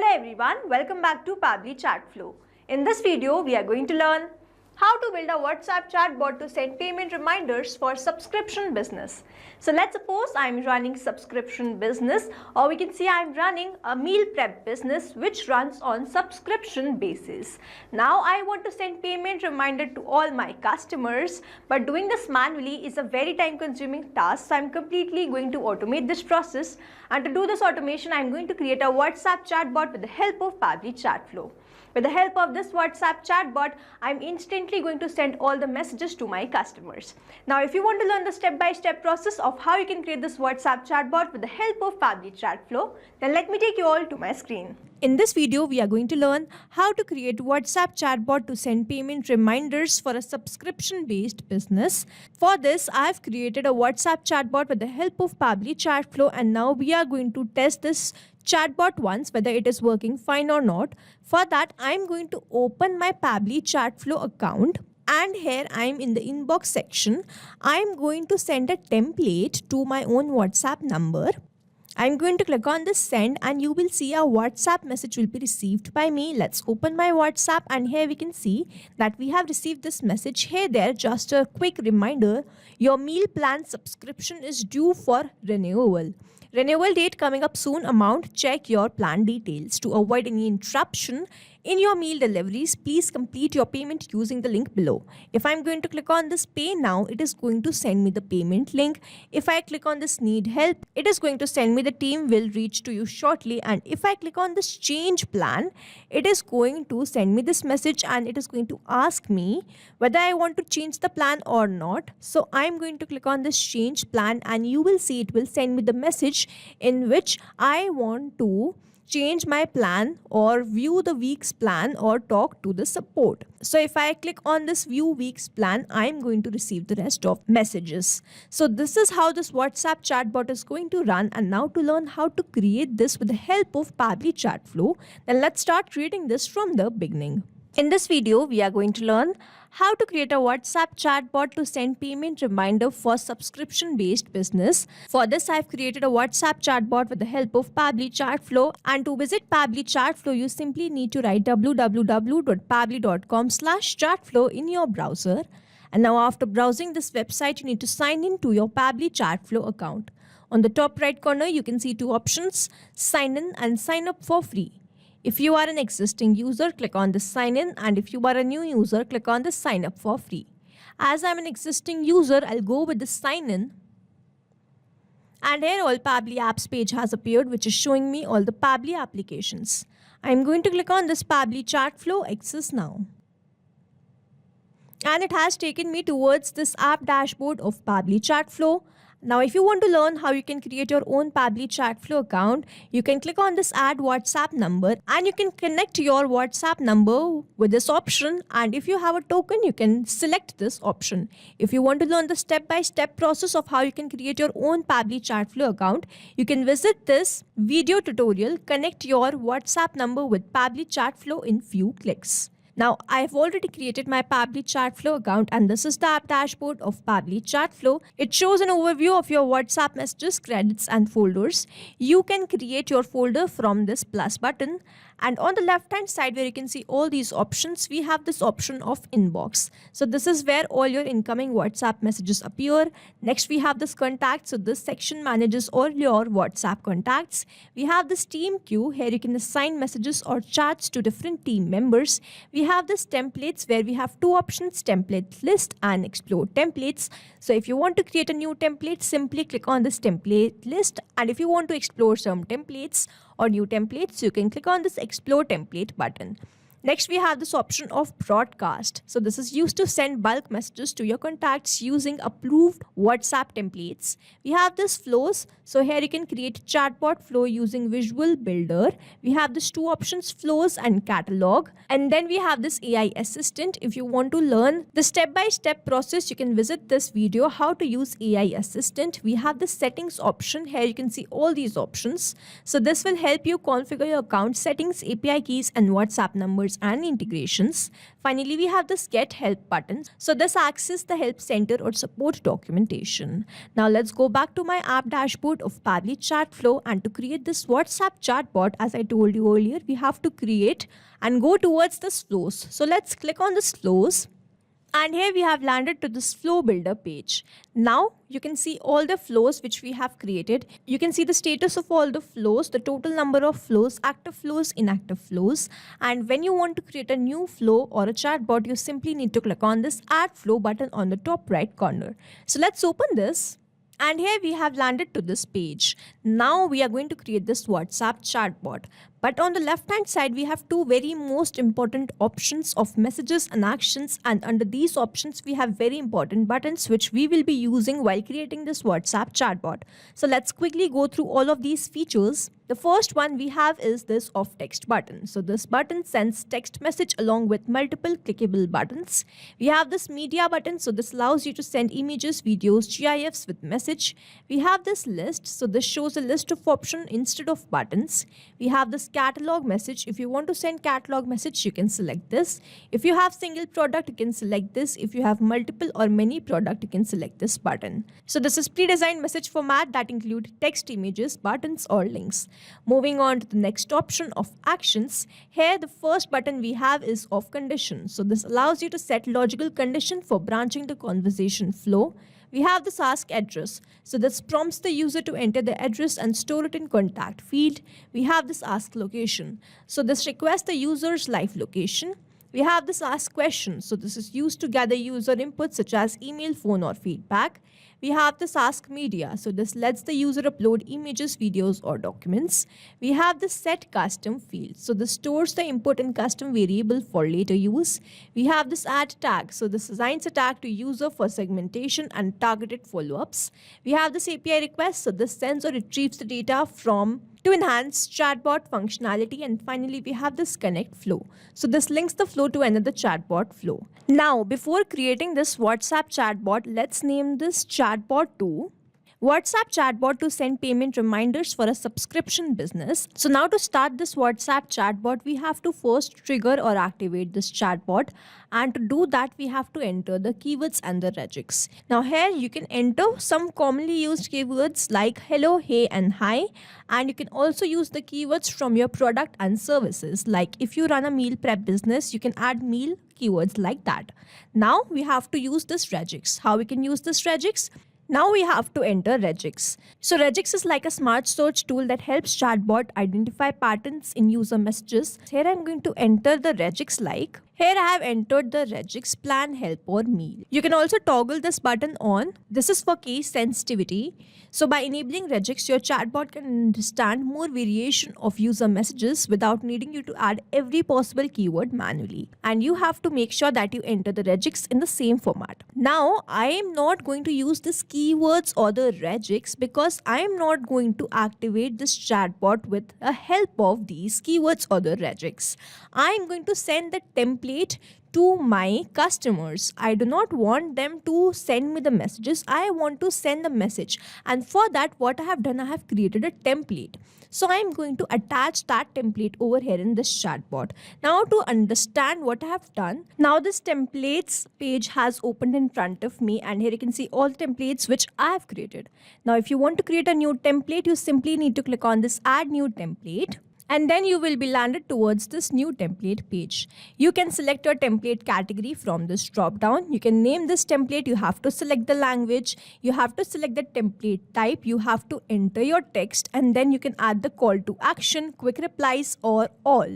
Hello everyone, welcome back to Pabbly Chatflow. In this video, we are going to learn how to build a WhatsApp chatbot to send payment reminders for subscription business. So let's suppose I'm running subscription business, or we can say I'm running a meal prep business which runs on subscription basis. Now I want to send payment reminder to all my customers, but doing this manually is a very time consuming task. So I'm completely going to automate this process, and to do this automation I'm going to create a WhatsApp chatbot with the help of Pabbly Chatflow. With the help of this WhatsApp chatbot, I'm instantly going to send all the messages to my customers. Now, if you want to learn the step-by-step process of how you can create this WhatsApp chatbot with the help of Pabbly Chatflow, then let me take you all to my screen. In this video, we are going to learn how to create WhatsApp chatbot to send payment reminders for a subscription-based business. For this, I've created a WhatsApp chatbot with the help of Pabbly Chatflow, and now we are going to test this chatbot once whether it is working fine or not. For that, I'm going to open my Pabbly Chatflow account, and here I'm in the inbox section. I'm going to send a template to my own WhatsApp number. I'm going to click on this send, and you will see a WhatsApp message will be received by me. Let's open my WhatsApp, and here we can see that we have received this message. Hey there, just a quick reminder, your meal plan subscription is due for renewal. Renewal date coming up soon. Amount, check your plan details. To avoid any interruption in your meal deliveries, please complete your payment using the link below. If I'm going to click on this pay now, it is going to send me the payment link. If I click on this need help, it is going to send me the team will reach to you shortly. And if I click on this change plan, it is going to send me this message, and it is going to ask me whether I want to change the plan or not. So I'm going to click on this change plan, and you will see it will send me the message in which I want to change my plan or view the week's plan or talk to the support. So if I click on this view week's plan, I'm going to receive the rest of messages. So this is how this WhatsApp chatbot is going to run. And now to learn how to create this with the help of Pabbly Chatflow, then let's start creating this from the beginning. In this video, we are going to learn how to create a WhatsApp chatbot to send payment reminder for subscription-based business. For this, I've created a WhatsApp chatbot with the help of Pabbly Chatflow. And to visit Pabbly Chatflow, you simply need to write www.pabbly.com/chatflow in your browser. And now after browsing this website, you need to sign in to your Pabbly Chatflow account. On the top right corner, you can see two options, sign in and sign up for free. If you are an existing user, click on the sign in, and if you are a new user, click on the sign up for free. As I'm an existing user, I'll go with the sign in. And here all Pabbly apps page has appeared, which is showing me all the Pabbly applications. I'm going to click on this Pabbly Chatflow access now. And it has taken me towards this app dashboard of Pabbly Chatflow. Now, if you want to learn how you can create your own Pabbly Chatflow account, you can click on this add WhatsApp number, and you can connect your WhatsApp number with this option. And if you have a token, you can select this option. If you want to learn the step-by-step process of how you can create your own Pabbly Chatflow account, you can visit this video tutorial, connect your WhatsApp number with Pabbly Chatflow in few clicks. Now, I've already created my Pabbly Chatflow account, and this is the app dashboard of Pabbly Chatflow. It shows an overview of your WhatsApp messages, credits, and folders. You can create your folder from this plus button. And on the left-hand side where you can see all these options, we have this option of inbox. So this is where all your incoming WhatsApp messages appear. Next, we have this contact. So this section manages all your WhatsApp contacts. We have this team queue. Here you can assign messages or chats to different team members. We have this templates where we have two options, template list and explore templates. So if you want to create a new template, simply click on this template list. And if you want to explore some templates or new templates, you can click on this explore template button. Next, we have this option of broadcast. So this is used to send bulk messages to your contacts using approved WhatsApp templates. We have this flows. So here you can create chatbot flow using Visual Builder. We have these two options, flows and catalog. And then we have this AI assistant. If you want to learn the step-by-step process, you can visit this video, how to use AI assistant. We have the settings option. Here you can see all these options. So this will help you configure your account settings, API keys, and WhatsApp numbers features and integrations. Finally, we have this Get Help button. So this accesses the help center or support documentation. Now let's go back to my app dashboard of Pabbly Chatflow, and to create this WhatsApp chatbot, as I told you earlier, we have to create and go towards this flows. So let's click on this flows. And here we have landed to this flow builder page. Now you can see all the flows which we have created. You can see the status of all the flows, the total number of flows, active flows, inactive flows. And when you want to create a new flow or a chatbot, you simply need to click on this add flow button on the top right corner. So let's open this. And here we have landed to this page. Now we are going to create this WhatsApp chatbot. But on the left hand side, we have two very most important options of messages and actions. And under these options, we have very important buttons which we will be using while creating this WhatsApp chatbot. So let's quickly go through all of these features. The first one we have is this of text button. So this button sends text message along with multiple clickable buttons. We have this media button. So this allows you to send images, videos, GIFs with message. We have this list. So this shows a list of options instead of buttons. We have this catalog message. If you want to send catalog message, you can select this. If you have single product, you can select this. If you have multiple or many product, you can select this button. So this is pre-designed message format that include text, images, buttons or links. Moving on to the next option of actions. Here the first button we have is of condition. So this allows you to set logical condition for branching the conversation flow. We have this ask address. So this prompts the user to enter the address and store it in contact field. We have this ask location. So this requests the user's live location. We have this ask question. So this is used to gather user input such as email, phone or feedback. We have this ask media. So this lets the user upload images, videos or documents. We have this set custom field. So this stores the input in custom variable for later use. We have this add tag. So this assigns a tag to user for segmentation and targeted follow-ups. We have this API request. So this sends or retrieves the data to enhance chatbot functionality. And finally, we have this connect flow. So this links the flow to another chatbot flow. Now, before creating this WhatsApp chatbot, let's name this chatbot to WhatsApp chatbot to send payment reminders for a subscription business. So now to start this WhatsApp chatbot, we have to first trigger or activate this chatbot. And to do that, we have to enter the keywords and the regex. Now here you can enter some commonly used keywords like hello, hey and hi. And you can also use the keywords from your product and services. Like if you run a meal prep business, you can add meal keywords like that. Now we have to use this regex. How we can use this regex? Now we have to enter regex. So regex is like a smart search tool that helps chatbot identify patterns in user messages. Here I'm going to enter the regex like. Here I have entered the regex plan, help or meal. You can also toggle this button on. This is for case sensitivity. So by enabling regex, your chatbot can understand more variation of user messages without needing you to add every possible keyword manually. And you have to make sure that you enter the regex in the same format. Now I am not going to use this keywords or the regex because I am not going to activate this chatbot with the help of these keywords or the regex. I am going to send the template to my customers. I do not want them to send me the messages. I want to send the message. And for that, what I have done, I have created a template. So I am going to attach that template over here in this chatbot. Now to understand what I have done, now this templates page has opened in front of me, and here you can see all the templates which I have created. Now if you want to create a new template, you simply need to click on this add new template. And then you will be landed towards this new template page. You can select your template category from this drop down. You can name this template. You have to select the language. You have to select the template type. You have to enter your text, and then you can add the call to action, quick replies or all.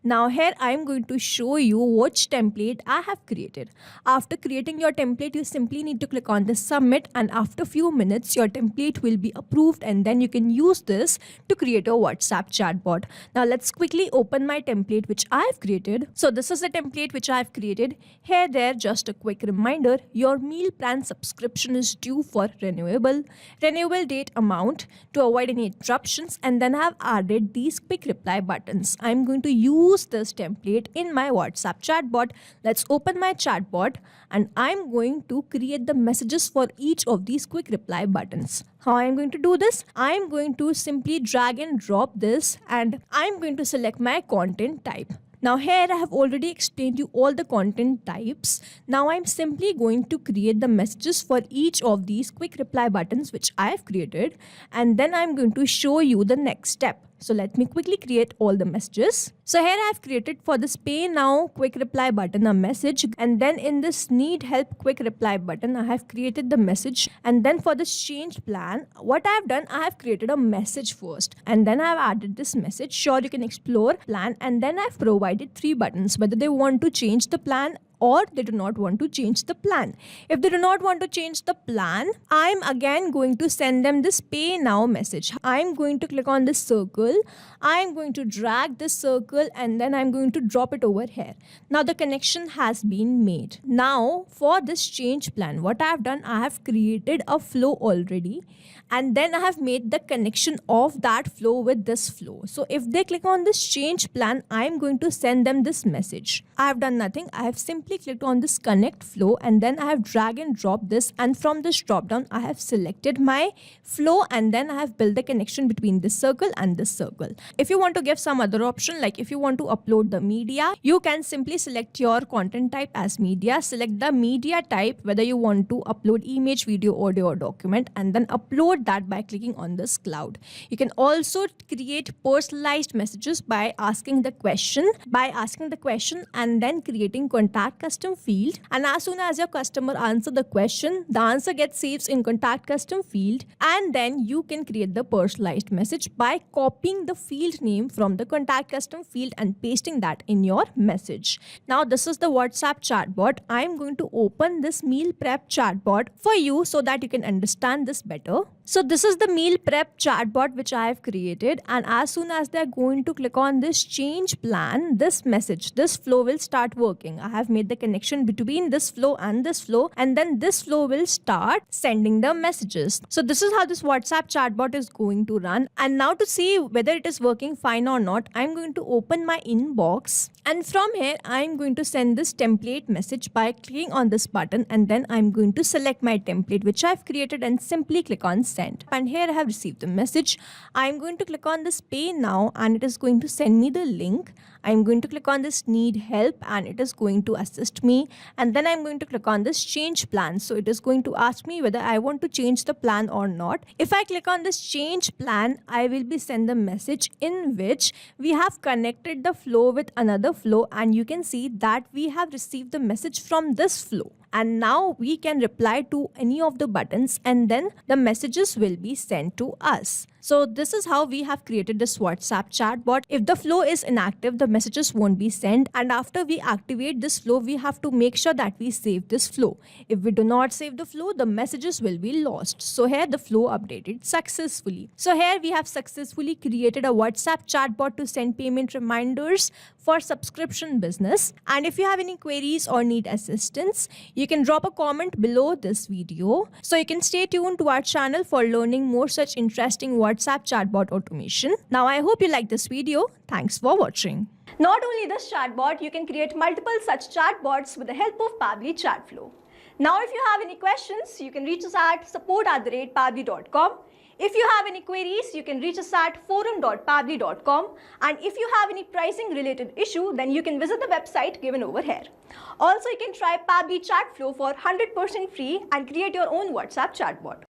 Now here I am going to show you which template I have created. After creating your template, you simply need to click on the submit, and after a few minutes your template will be approved, and then you can use this to create a WhatsApp chatbot. Now let's quickly open my template which I have created. So this is the template which I have created. Here there, just a quick reminder, your meal plan subscription is due for renewable date amount to avoid any interruptions, and then I have added these quick reply buttons. I'm going to use this template in my WhatsApp chatbot. Let's open my chatbot, and I'm going to create the messages for each of these quick reply buttons. How I'm going to do this? I'm going to simply drag and drop this, and I'm going to select my content type. Now here I have already explained you all the content types. Now I'm simply going to create the messages for each of these quick reply buttons which I have created, and then I'm going to show you the next step. So let me quickly create all the messages. So here I have created for this pay now quick reply button a message, and then in this need help quick reply button I have created the message, and then for this change plan what I have done, I have created a message first and then I have added this message, sure you can explore plan, and then I've provided 3 buttons whether they want to change the plan or they do not want to change the plan. If they do not want to change the plan, I'm again going to send them this pay now message. I'm going to click on this circle. I'm going to drag this circle and then I'm going to drop it over here. Now the connection has been made. Now for this change plan, what I have done, I have created a flow already, and then I have made the connection of that flow with this flow. So if they click on this change plan, I'm going to send them this message. I have done nothing. I have simply clicked on this connect flow and then I have drag and drop this, and from this drop down I have selected my flow and then I have built the connection between this circle and this circle. If you want to give some other option, like if you want to upload the media, you can simply select your content type as media, select the media type, whether you want to upload image, video, audio or document, and then upload that by clicking on this cloud. You can also create personalized messages by asking the question and then creating contact custom field, and as soon as your customer answer the question, the answer gets saved in contact custom field, and then you can create the personalized message by copying the field name from the contact custom field and pasting that in your message. Now this is the WhatsApp chatbot. I'm going to open this meal prep chatbot for you so that you can understand this better. So this is the meal prep chatbot which I have created, and as soon as they're going to click on this change plan, this message, this flow will start working. I have made the connection between this flow and this flow, and then this flow will start sending the messages. So this is how this WhatsApp chatbot is going to run. And now to see whether it is working fine or not, I'm going to open my inbox, and from here I'm going to send this template message by clicking on this button, and then I'm going to select my template which I've created and simply click on send. And here I have received the message. I'm going to click on this pay now and it is going to send me the link. I'm going to click on this need help and it is going to assist me, and then I'm going to click on this change plan. So it is going to ask me whether I want to change the plan or not. If I click on this change plan, I will be sent the message in which we have connected the flow with another flow, and you can see that we have received the message from this flow. And now we can reply to any of the buttons and then the messages will be sent to us. So this is how we have created this WhatsApp chatbot. If the flow is inactive, the messages won't be sent, and after we activate this flow, we have to make sure that we save this flow. If we do not save the flow, the messages will be lost. So here the flow updated successfully. So here we have successfully created a WhatsApp chatbot to send payment reminders for subscription business. And if you have any queries or need assistance, you can drop a comment below this video. So you can stay tuned to our channel for learning more such interesting WhatsApp chatbot automation. Now I hope you like this video. Thanks for watching. Not only this chatbot, you can create multiple such chatbots with the help of Pabbly Chatflow. Now if you have any questions, you can reach us at support@pabbly.com. If you have any queries, you can reach us at forum.pabbly.com, and if you have any pricing related issue, then you can visit the website given over here. Also, you can try Pabbly Chatflow for 100% free and create your own WhatsApp chatbot.